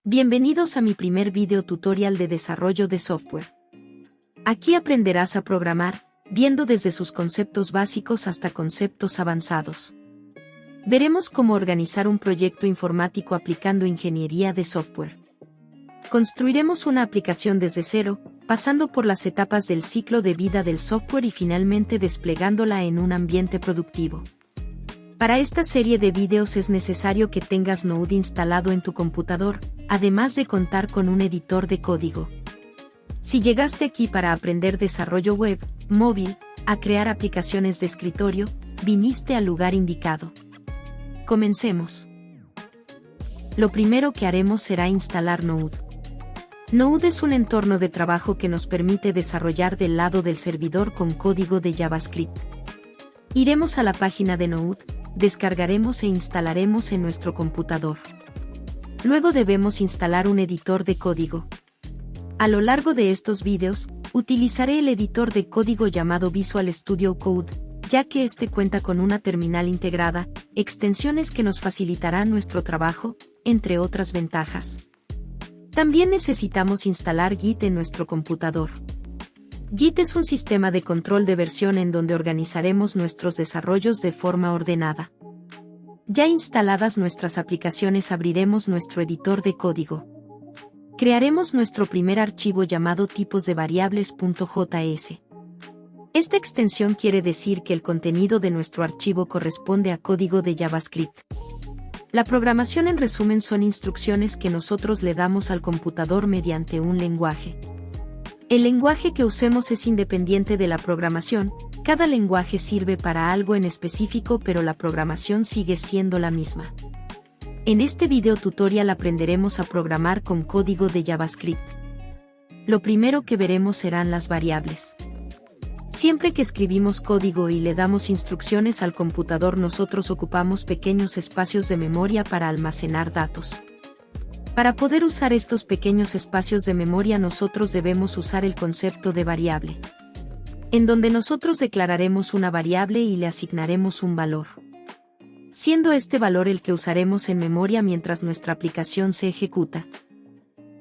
Bienvenidos a mi primer video tutorial de desarrollo de software. Aquí aprenderás a programar, viendo desde sus conceptos básicos hasta conceptos avanzados. Veremos cómo organizar un proyecto informático aplicando ingeniería de software. Construiremos una aplicación desde cero, pasando por las etapas del ciclo de vida del software y finalmente desplegándola en un ambiente productivo. Para esta serie de videos es necesario que tengas Node instalado en tu computador, además de contar con un editor de código. Si llegaste aquí para aprender desarrollo web, móvil, a crear aplicaciones de escritorio, viniste al lugar indicado. Comencemos. Lo primero que haremos será instalar Node. Node es un entorno de trabajo que nos permite desarrollar del lado del servidor con código de JavaScript. Iremos a la página de Node, descargaremos e instalaremos en nuestro computador. Luego debemos instalar un editor de código. A lo largo de estos videos, utilizaré el editor de código llamado Visual Studio Code, ya que este cuenta con una terminal integrada, extensiones que nos facilitarán nuestro trabajo, entre otras ventajas. También necesitamos instalar Git en nuestro computador. Git es un sistema de control de versión en donde organizaremos nuestros desarrollos de forma ordenada. Ya instaladas nuestras aplicaciones, abriremos nuestro editor de código. Crearemos nuestro primer archivo llamado tipos de variables.js. Esta extensión quiere decir que el contenido de nuestro archivo corresponde a código de JavaScript. La programación en resumen son instrucciones que nosotros le damos al computador mediante un lenguaje. El lenguaje que usemos es independiente de la programación, cada lenguaje sirve para algo en específico pero la programación sigue siendo la misma. En este video tutorial aprenderemos a programar con código de JavaScript. Lo primero que veremos serán las variables. Siempre que escribimos código y le damos instrucciones al computador, nosotros ocupamos pequeños espacios de memoria para almacenar datos. Para poder usar estos pequeños espacios de memoria nosotros debemos usar el concepto de variable, en donde nosotros declararemos una variable y le asignaremos un valor, siendo este valor el que usaremos en memoria mientras nuestra aplicación se ejecuta.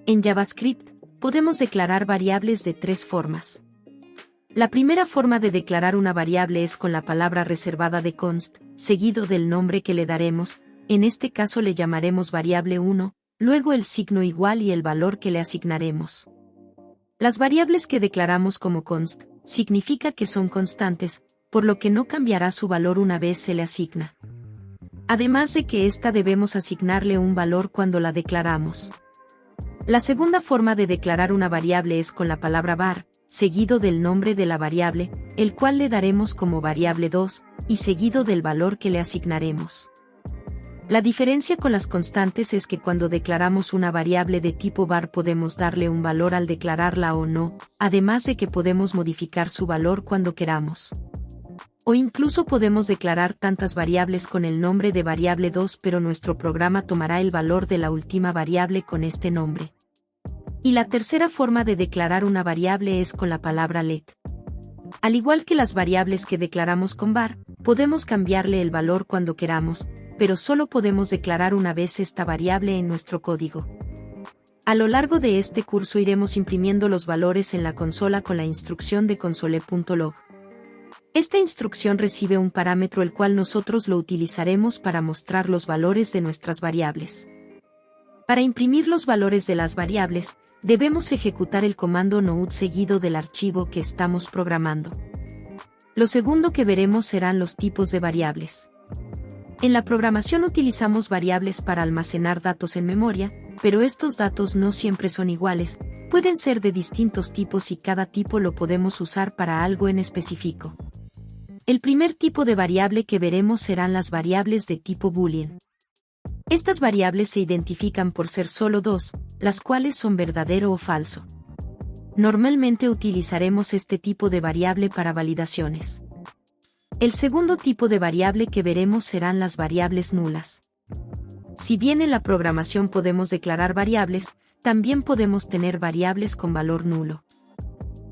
En JavaScript, podemos declarar variables de tres formas. La primera forma de declarar una variable es con la palabra reservada de const, seguido del nombre que le daremos, en este caso le llamaremos variable 1, luego el signo igual y el valor que le asignaremos. Las variables que declaramos como const, significa que son constantes, por lo que no cambiará su valor una vez se le asigna. Además de que esta debemos asignarle un valor cuando la declaramos. La segunda forma de declarar una variable es con la palabra var, seguido del nombre de la variable, el cual le daremos como variable 2, y seguido del valor que le asignaremos. La diferencia con las constantes es que cuando declaramos una variable de tipo var podemos darle un valor al declararla o no, además de que podemos modificar su valor cuando queramos. O incluso podemos declarar tantas variables con el nombre de variable 2 pero nuestro programa tomará el valor de la última variable con este nombre. Y la tercera forma de declarar una variable es con la palabra let. Al igual que las variables que declaramos con var, podemos cambiarle el valor cuando queramos, pero solo podemos declarar una vez esta variable en nuestro código. A lo largo de este curso iremos imprimiendo los valores en la consola con la instrucción de console.log. Esta instrucción recibe un parámetro el cual nosotros lo utilizaremos para mostrar los valores de nuestras variables. Para imprimir los valores de las variables, debemos ejecutar el comando node seguido del archivo que estamos programando. Lo segundo que veremos serán los tipos de variables. En la programación utilizamos variables para almacenar datos en memoria, pero estos datos no siempre son iguales, pueden ser de distintos tipos y cada tipo lo podemos usar para algo en específico. El primer tipo de variable que veremos serán las variables de tipo boolean. Estas variables se identifican por ser solo dos, las cuales son verdadero o falso. Normalmente utilizaremos este tipo de variable para validaciones. El segundo tipo de variable que veremos serán las variables nulas. Si bien en la programación podemos declarar variables, también podemos tener variables con valor nulo.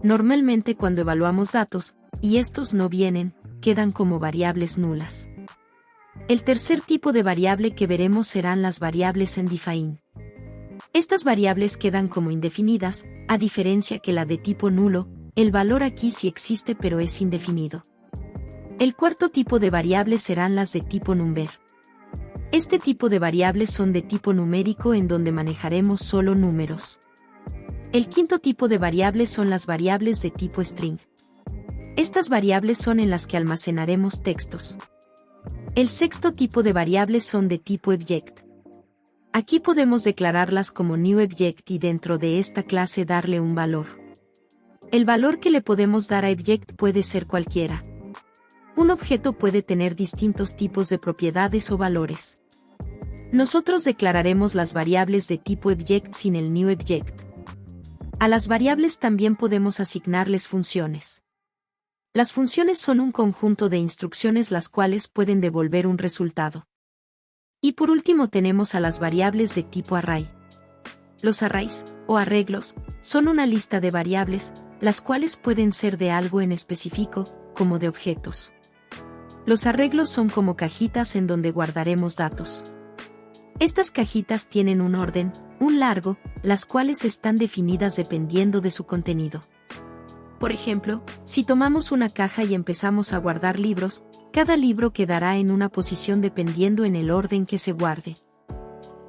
Normalmente cuando evaluamos datos, y estos no vienen, quedan como variables nulas. El tercer tipo de variable que veremos serán las variables undefined. Estas variables quedan como indefinidas, a diferencia que la de tipo nulo, el valor aquí sí existe pero es indefinido. El cuarto tipo de variables serán las de tipo number. Este tipo de variables son de tipo numérico en donde manejaremos solo números. El quinto tipo de variables son las variables de tipo string. Estas variables son en las que almacenaremos textos. El sexto tipo de variables son de tipo object. Aquí podemos declararlas como new object y dentro de esta clase darle un valor. El valor que le podemos dar a object puede ser cualquiera. Un objeto puede tener distintos tipos de propiedades o valores. Nosotros declararemos las variables de tipo object sin el new object. A las variables también podemos asignarles funciones. Las funciones son un conjunto de instrucciones las cuales pueden devolver un resultado. Y por último tenemos a las variables de tipo array. Los arrays, o arreglos, son una lista de variables, las cuales pueden ser de algo en específico, como de objetos. Los arreglos son como cajitas en donde guardaremos datos. Estas cajitas tienen un orden, un largo, las cuales están definidas dependiendo de su contenido. Por ejemplo, si tomamos una caja y empezamos a guardar libros, cada libro quedará en una posición dependiendo en el orden que se guarde.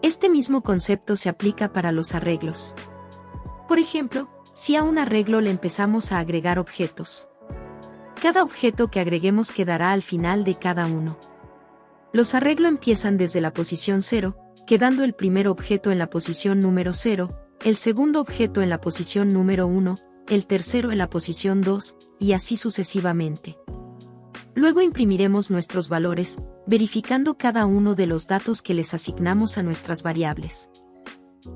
Este mismo concepto se aplica para los arreglos. Por ejemplo, si a un arreglo le empezamos a agregar objetos. Cada objeto que agreguemos quedará al final de cada uno. Los arreglos empiezan desde la posición 0, quedando el primer objeto en la posición número 0, el segundo objeto en la posición número 1, el tercero en la posición 2, y así sucesivamente. Luego imprimiremos nuestros valores, verificando cada uno de los datos que les asignamos a nuestras variables.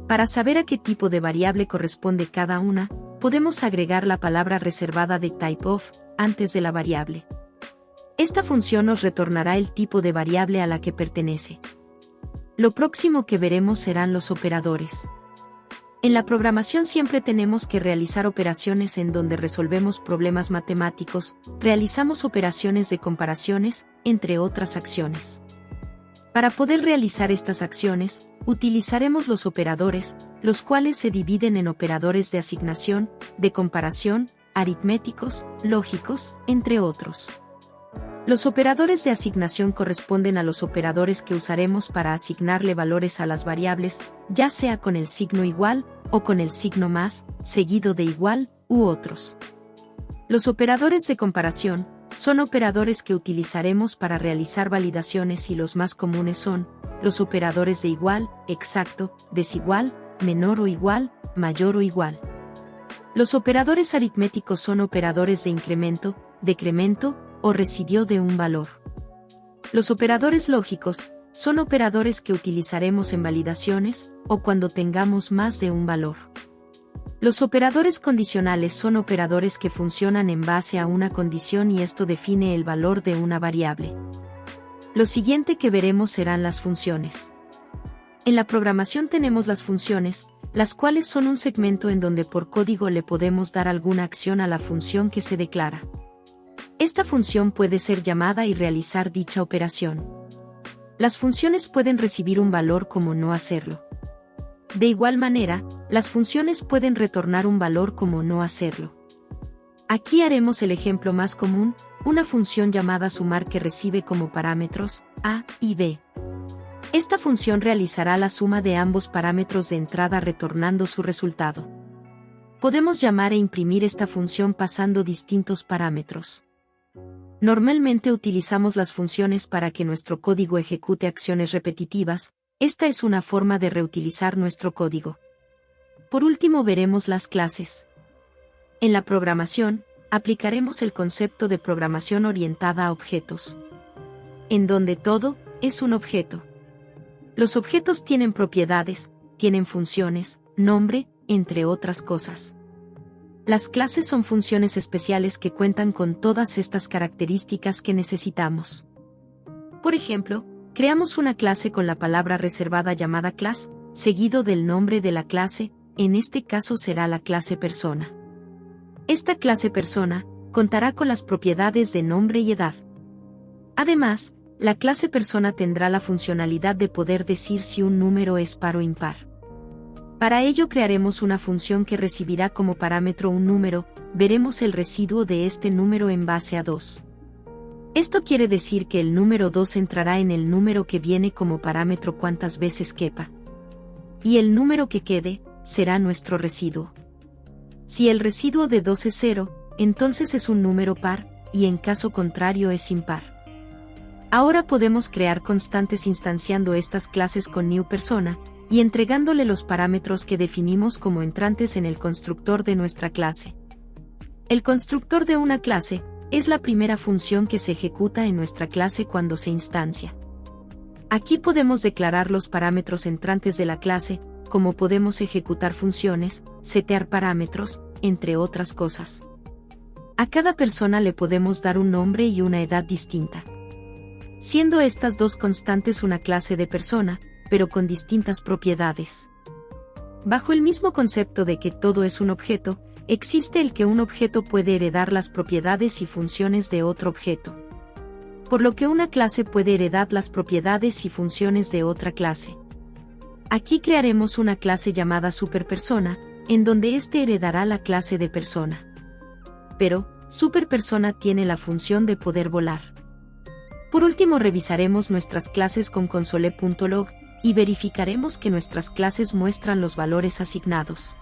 Para saber a qué tipo de variable corresponde cada una, podemos agregar la palabra reservada de typeof antes de la variable. Esta función nos retornará el tipo de variable a la que pertenece. Lo próximo que veremos serán los operadores. En la programación siempre tenemos que realizar operaciones en donde resolvemos problemas matemáticos, realizamos operaciones de comparaciones, entre otras acciones. Para poder realizar estas acciones, utilizaremos los operadores, los cuales se dividen en operadores de asignación, de comparación, aritméticos, lógicos, entre otros. Los operadores de asignación corresponden a los operadores que usaremos para asignarle valores a las variables, ya sea con el signo igual, o con el signo más, seguido de igual, u otros. Los operadores de comparación son operadores que utilizaremos para realizar validaciones y los más comunes son los operadores de igual, exacto, desigual, menor o igual, mayor o igual. Los operadores aritméticos son operadores de incremento, decremento, o residuo de un valor. Los operadores lógicos son operadores que utilizaremos en validaciones, o cuando tengamos más de un valor. Los operadores condicionales son operadores que funcionan en base a una condición y esto define el valor de una variable. Lo siguiente que veremos serán las funciones. En la programación tenemos las funciones, las cuales son un segmento en donde por código le podemos dar alguna acción a la función que se declara. Esta función puede ser llamada y realizar dicha operación. Las funciones pueden recibir un valor como no hacerlo. De igual manera, las funciones pueden retornar un valor como no hacerlo. Aquí haremos el ejemplo más común, una función llamada sumar que recibe como parámetros a y b. Esta función realizará la suma de ambos parámetros de entrada retornando su resultado. Podemos llamar e imprimir esta función pasando distintos parámetros. Normalmente utilizamos las funciones para que nuestro código ejecute acciones repetitivas. Esta es una forma de reutilizar nuestro código. Por último veremos las clases. En la programación, aplicaremos el concepto de programación orientada a objetos, en donde todo es un objeto. Los objetos tienen propiedades, tienen funciones, nombre, entre otras cosas. Las clases son funciones especiales que cuentan con todas estas características que necesitamos. Por ejemplo, creamos una clase con la palabra reservada llamada class, seguido del nombre de la clase, en este caso será la clase persona. Esta clase persona contará con las propiedades de nombre y edad. Además, la clase persona tendrá la funcionalidad de poder decir si un número es par o impar. Para ello crearemos una función que recibirá como parámetro un número, veremos el residuo de este número en base a 2. Esto quiere decir que el número 2 entrará en el número que viene como parámetro cuantas veces quepa. Y el número que quede, será nuestro residuo. Si el residuo de 2 es 0, entonces es un número par, y en caso contrario es impar. Ahora podemos crear constantes instanciando estas clases con newPersona, y entregándole los parámetros que definimos como entrantes en el constructor de nuestra clase. El constructor de una clase es la primera función que se ejecuta en nuestra clase cuando se instancia. Aquí podemos declarar los parámetros entrantes de la clase, como podemos ejecutar funciones, setear parámetros, entre otras cosas. A cada persona le podemos dar un nombre y una edad distinta. Siendo estas dos constantes una clase de persona, pero con distintas propiedades. Bajo el mismo concepto de que todo es un objeto, existe el que un objeto puede heredar las propiedades y funciones de otro objeto. Por lo que una clase puede heredar las propiedades y funciones de otra clase. Aquí crearemos una clase llamada superpersona, en donde éste heredará la clase de persona. Pero, superpersona tiene la función de poder volar. Por último revisaremos nuestras clases con console.log, y verificaremos que nuestras clases muestran los valores asignados.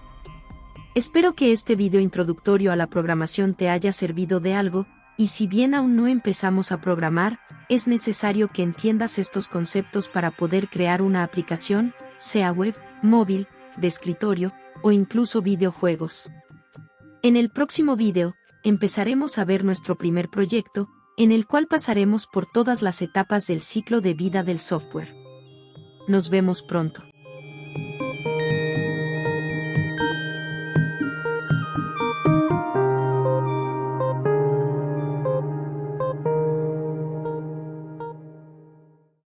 Espero que este video introductorio a la programación te haya servido de algo, y si bien aún no empezamos a programar, es necesario que entiendas estos conceptos para poder crear una aplicación, sea web, móvil, de escritorio, o incluso videojuegos. En el próximo video, empezaremos a ver nuestro primer proyecto, en el cual pasaremos por todas las etapas del ciclo de vida del software. Nos vemos pronto.